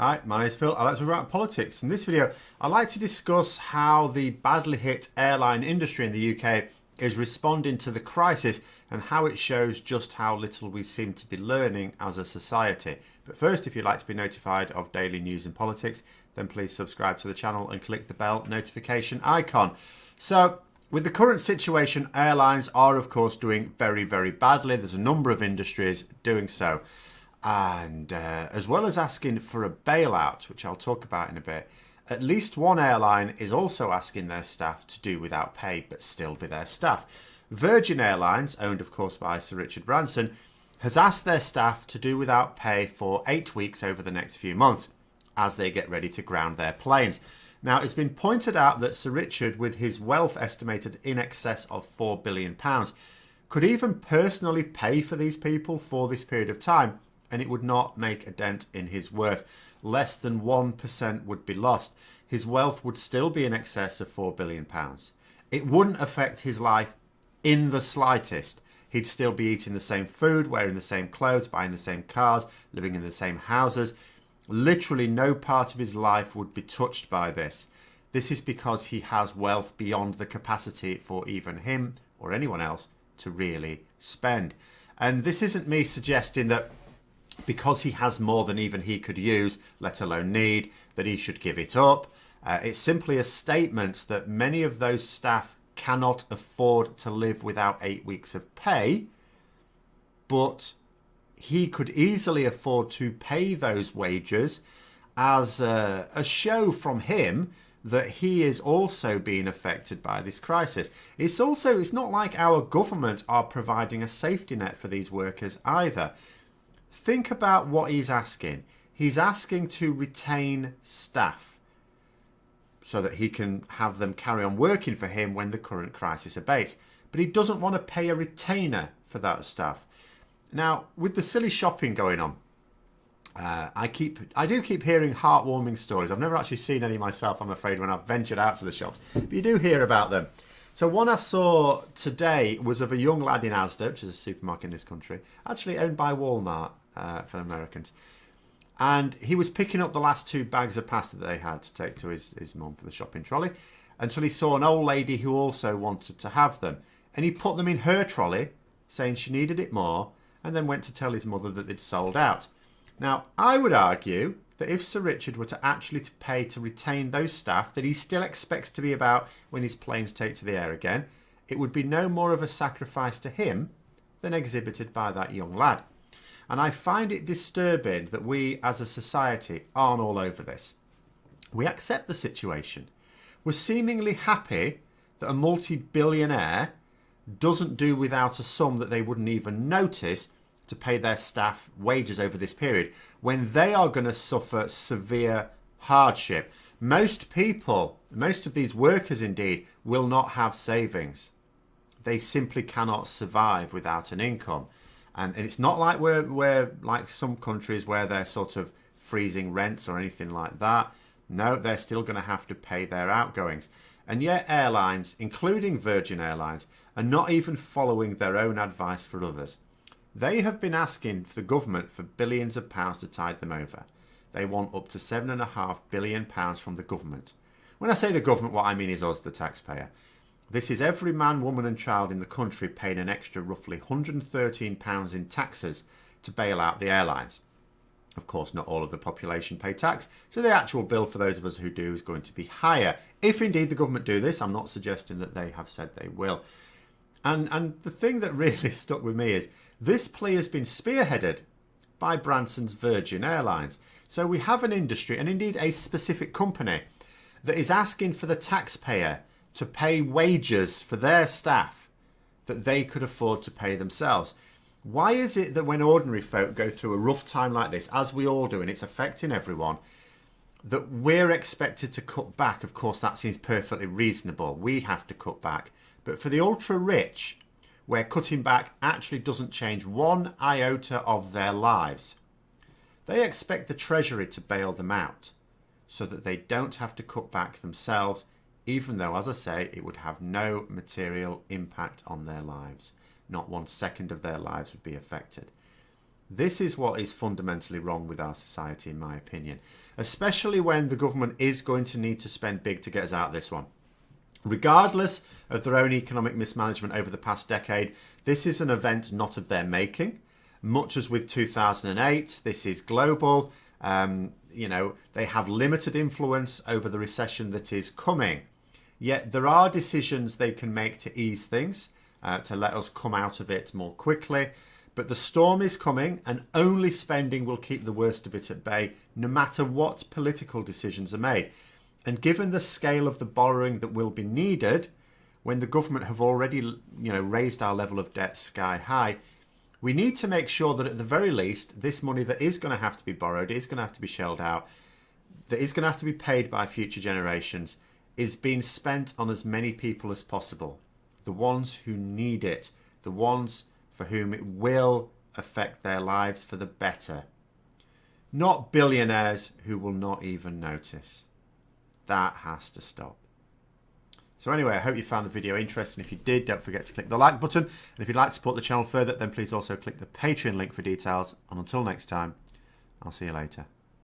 Hi, my name is Phil. I like to talk about politics. In this video, I'd like to discuss how the badly hit airline industry in the UK is responding to the crisis and how it shows just how little we seem to be learning as a society. But first, if you'd like to be notified of daily news and politics, then please subscribe to the channel and click the bell notification icon. So, with the current situation, airlines are of course doing very, very badly. There's a number of industries doing so. And as well as asking for a bailout, which I'll talk about in a bit, at least one airline is also asking their staff to do without pay, but still be their staff. Virgin Airlines, owned of course by Sir Richard Branson, has asked their staff to do without pay for 8 weeks over the next few months as they get ready to ground their planes. Now, it's been pointed out that Sir Richard, with his wealth estimated in excess of £4 billion, could even personally pay for these people for this period of time, and it would not make a dent in his worth. Less than 1% would be lost. His wealth would still be in excess of £4 billion. It wouldn't affect his life in the slightest. He'd still be eating the same food, wearing the same clothes, buying the same cars, living in the same houses. Literally no part of his life would be touched by this. This is because he has wealth beyond the capacity for even him or anyone else to really spend. And this isn't me suggesting that because he has more than even he could use, let alone need, that he should give it up. It's simply a statement that many of those staff cannot afford to live without 8 weeks of pay, but he could easily afford to pay those wages as a show from him that he is also being affected by this crisis. It's not like our government are providing a safety net for these workers either. Think about what he's asking. He's asking to retain staff so that he can have them carry on working for him when the current crisis abates. But he doesn't want to pay a retainer for that staff. Now, with the silly shopping going on, I do keep hearing heartwarming stories. I've never actually seen any myself, I'm afraid, when I've ventured out to the shops. But you do hear about them. So one I saw today was of a young lad in Asda, which is a supermarket in this country, actually owned by Walmart for Americans. And he was picking up the last 2 bags of pasta that they had to take to his mum for the shopping trolley until he saw an old lady who also wanted to have them. And he put them in her trolley, saying she needed it more, and then went to tell his mother that they'd sold out. Now, I would argue that if Sir Richard were to actually pay to retain those staff that he still expects to be about when his planes take to the air again, it would be no more of a sacrifice to him than exhibited by that young lad. And I find it disturbing that we as a society aren't all over this. We accept the situation. We're seemingly happy that a multi-billionaire doesn't do without a sum that they wouldn't even notice to pay their staff wages over this period when they are going to suffer severe hardship. Most people, most of these workers indeed, will not have savings. They simply cannot survive without an income. And it's not like we're like some countries where they're sort of freezing rents or anything like that. No, they're still going to have to pay their outgoings. And yet airlines, including Virgin Airlines, are not even following their own advice for others. They have been asking the government for billions of pounds to tide them over. They want up to £7.5 billion from the government. When I say the government, what I mean is us, the taxpayer. This is every man, woman and child in the country paying an extra roughly £113 in taxes to bail out the airlines. Of course, not all of the population pay tax, so the actual bill for those of us who do is going to be higher. If indeed the government do this, I'm not suggesting that they have said they will. And the thing that really stuck with me is this plea has been spearheaded by Branson's Virgin Airlines. So we have an industry, and indeed a specific company, that is asking for the taxpayer to pay wages for their staff that they could afford to pay themselves. Why is it that when ordinary folk go through a rough time like this, as we all do, and it's affecting everyone, that we're expected to cut back? Of course, that seems perfectly reasonable. We have to cut back. But for the ultra-rich, where cutting back actually doesn't change one iota of their lives, they expect the Treasury to bail them out so that they don't have to cut back themselves, even though, as I say, it would have no material impact on their lives. Not 1 second of their lives would be affected. This is what is fundamentally wrong with our society, in my opinion, especially when the government is going to need to spend big to get us out of this one. Regardless of their own economic mismanagement over the past decade, this is an event not of their making. Much as with 2008, this is global. They have limited influence over the recession that is coming. Yet there are decisions they can make to ease things, to let us come out of it more quickly. But the storm is coming, and only spending will keep the worst of it at bay, no matter what political decisions are made. And given the scale of the borrowing that will be needed, when the government have already, raised our level of debt sky high, we need to make sure that at the very least, this money that is going to have to be borrowed, is going to have to be shelled out, that is going to have to be paid by future generations, is being spent on as many people as possible. The ones who need it, the ones for whom it will affect their lives for the better. Not billionaires who will not even notice. That has to stop. So anyway, I hope you found the video interesting. If you did, don't forget to click the like button. And if you'd like to support the channel further, then please also click the Patreon link for details. And until next time, I'll see you later.